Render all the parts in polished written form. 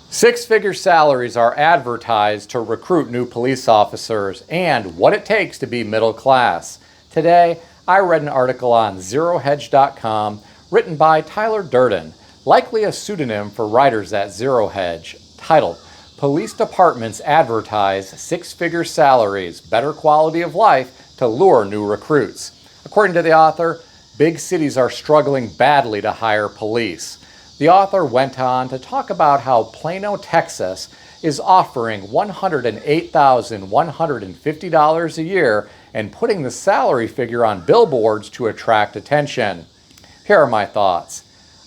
Six-figure salaries are advertised to recruit new police officers and what it takes to be middle class. Today, I read an article on ZeroHedge.com written by Tyler Durden, likely a pseudonym for writers at Zero Hedge, titled, Police Departments Advertise Six-Figure Salaries, Better Quality of Life to Lure New Recruits. According to the author, big cities are struggling badly to hire police. The author went on to talk about how Plano, Texas is offering $108,150 a year and putting the salary figure on billboards to attract attention. Here are my thoughts.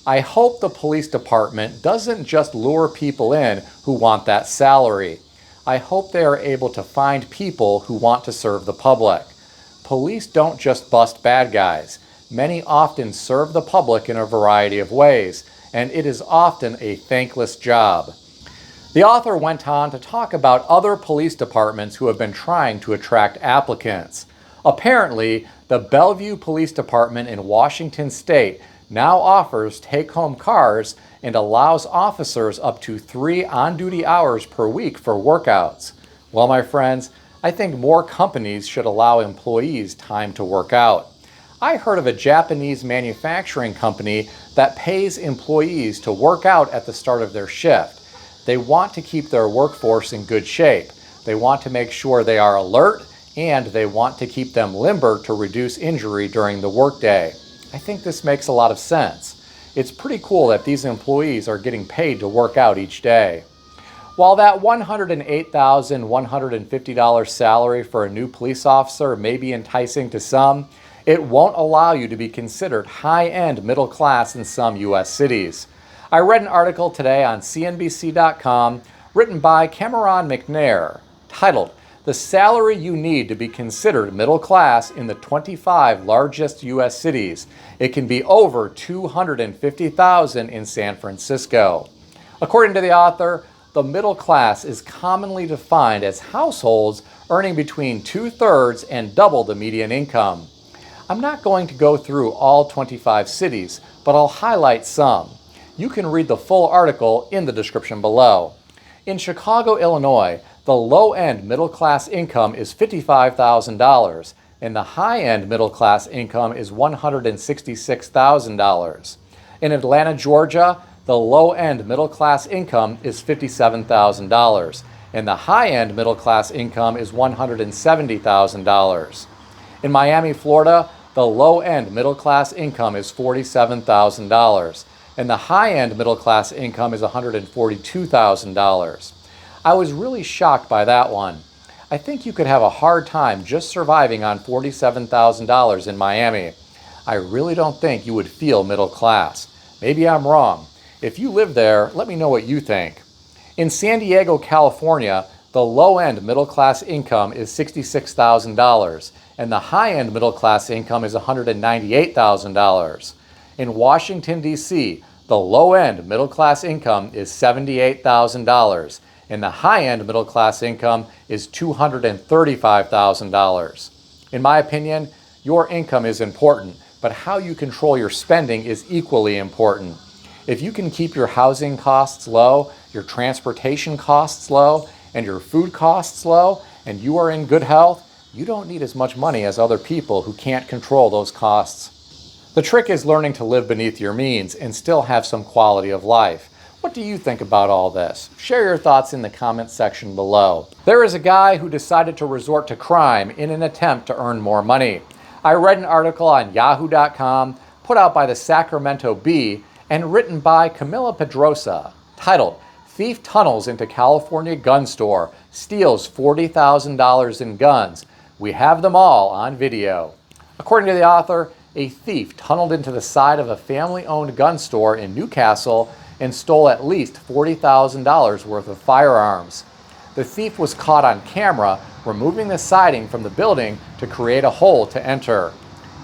I hope the police department doesn't just lure people in who want that salary. I hope they are able to find people who want to serve the public. Police don't just bust bad guys. Many often serve the public in a variety of ways, and it is often a thankless job. The author went on to talk about other police departments who have been trying to attract applicants. Apparently, the Bellevue Police Department in Washington State now offers take-home cars and allows officers up to 3 on-duty hours per week for workouts. Well, my friends, I think more companies should allow employees time to work out. I heard of a Japanese manufacturing company that pays employees to work out at the start of their shift. They want to keep their workforce in good shape. They want to make sure they are alert, and they want to keep them limber to reduce injury during the workday. I think this makes a lot of sense. It's pretty cool that these employees are getting paid to work out each day. While that $108,150 salary for a new police officer may be enticing to some, it won't allow you to be considered high-end middle class in some U.S. cities. I read an article today on CNBC.com written by Cameron McNair titled, The Salary You Need to Be Considered Middle Class in the 25 Largest U.S. Cities. It can be over $250,000 in San Francisco. According to the author, the middle class is commonly defined as households earning between 2/3 and double the median income. I'm not going to go through all 25 cities, but I'll highlight some. You can read the full article in the description below. In Chicago, Illinois, the low-end middle-class income is $55,000, and the high-end middle-class income is $166,000. In Atlanta, Georgia, the low-end middle-class income is $57,000, and the high-end middle-class income is $170,000. In Miami, Florida, the low-end middle-class income is $47,000, and the high-end middle-class income is $142,000. I was really shocked by that one. I think you could have a hard time just surviving on $47,000 in Miami. I really don't think you would feel middle class. Maybe I'm wrong. If you live there, let me know what you think. In San Diego, California, the low-end middle-class income is $66,000, and the high-end middle-class income is $198,000. In Washington, D.C., the low-end middle-class income is $78,000, and the high-end middle-class income is $235,000. In my opinion, your income is important, but how you control your spending is equally important. If you can keep your housing costs low, your transportation costs low, and your food costs low, and you are in good health, you don't need as much money as other people who can't control those costs. The trick is learning to live beneath your means and still have some quality of life. What do you think about all this? Share your thoughts in the comments section below. There is a guy who decided to resort to crime in an attempt to earn more money. I read an article on Yahoo.com put out by the Sacramento Bee and written by Camilla Pedrosa, titled, Thief Tunnels into California Gun Store, Steals $40,000 in Guns. We have them all on video. According to the author, a thief tunneled into the side of a family-owned gun store in Newcastle and stole at least $40,000 worth of firearms. The thief was caught on camera removing the siding from the building to create a hole to enter.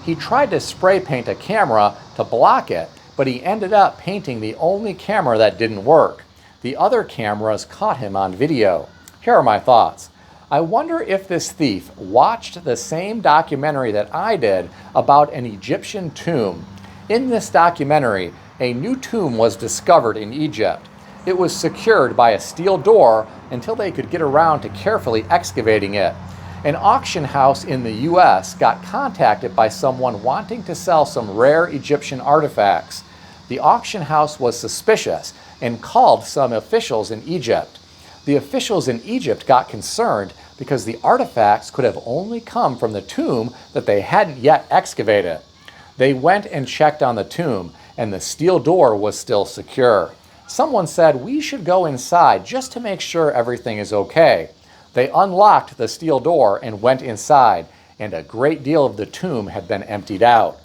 He tried to spray paint a camera to block it, but he ended up painting the only camera that didn't work. The other cameras caught him on video. Here are my thoughts. I wonder if this thief watched the same documentary that I did about an Egyptian tomb. In this documentary, a new tomb was discovered in Egypt. It was secured by a steel door until they could get around to carefully excavating it. An auction house in the US got contacted by someone wanting to sell some rare Egyptian artifacts. The auction house was suspicious and called some officials in Egypt. The officials in Egypt got concerned because the artifacts could have only come from the tomb that they hadn't yet excavated. They went and checked on the tomb, and the steel door was still secure. Someone said, "We should go inside just to make sure everything is okay." They unlocked the steel door and went inside, and a great deal of the tomb had been emptied out.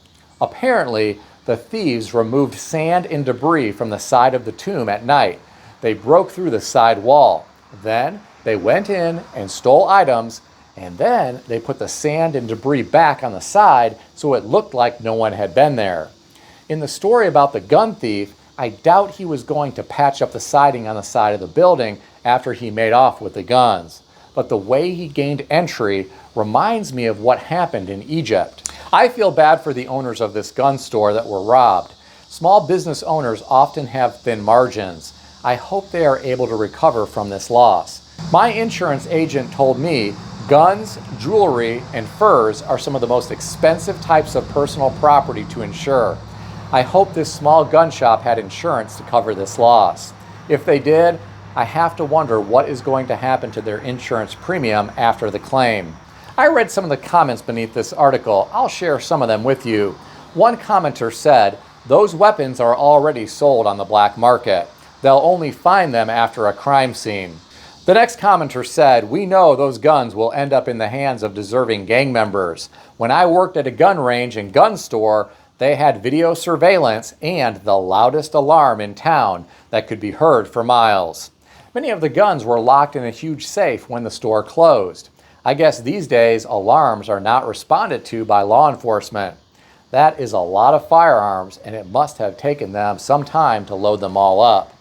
Apparently, the thieves removed sand and debris from the side of the tomb at night. They broke through the side wall. Then they went in and stole items, and then they put the sand and debris back on the side so it looked like no one had been there. In the story about the gun thief, I doubt he was going to patch up the siding on the side of the building after he made off with the guns. But the way he gained entry reminds me of what happened in Egypt. I feel bad for the owners of this gun store that were robbed. Small business owners often have thin margins. I hope they are able to recover from this loss. My insurance agent told me guns, jewelry, and furs are some of the most expensive types of personal property to insure. I hope this small gun shop had insurance to cover this loss. If they did, I have to wonder what is going to happen to their insurance premium after the claim. I read some of the comments beneath this article. I'll share some of them with you. One commenter said, "Those weapons are already sold on the black market. They'll only find them after a crime scene." The next commenter said, "We know those guns will end up in the hands of deserving gang members. When I worked at a gun range and gun store, they had video surveillance and the loudest alarm in town that could be heard for miles. Many of the guns were locked in a huge safe when the store closed. I guess these days alarms are not responded to by law enforcement. That is a lot of firearms, and it must have taken them some time to load them all up."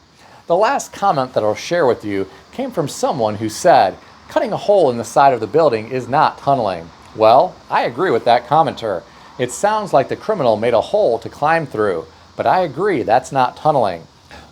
The last comment that I'll share with you came from someone who said, "Cutting a hole in the side of the building is not tunneling." Well, I agree with that commenter. It sounds like the criminal made a hole to climb through, but I agree that's not tunneling.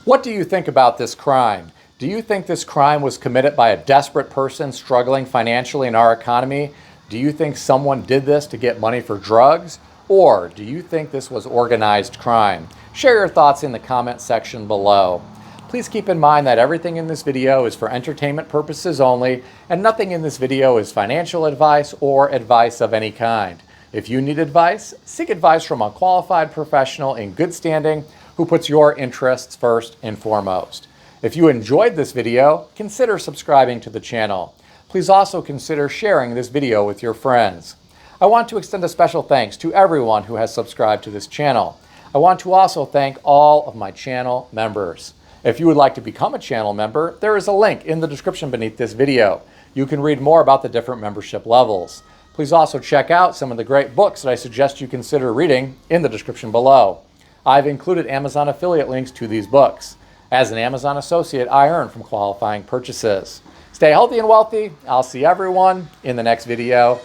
What do you think about this crime? Do you think this crime was committed by a desperate person struggling financially in our economy? Do you think someone did this to get money for drugs? Or do you think this was organized crime? Share your thoughts in the comment section below. Please keep in mind that everything in this video is for entertainment purposes only, and nothing in this video is financial advice or advice of any kind. If you need advice, seek advice from a qualified professional in good standing who puts your interests first and foremost. If you enjoyed this video, consider subscribing to the channel. Please also consider sharing this video with your friends. I want to extend a special thanks to everyone who has subscribed to this channel. I want to also thank all of my channel members. If you would like to become a channel member, there is a link in the description beneath this video. You can read more about the different membership levels. Please also check out some of the great books that I suggest you consider reading in the description below. I've included Amazon affiliate links to these books. As an Amazon associate, I earn from qualifying purchases. Stay healthy and wealthy. I'll see everyone in the next video.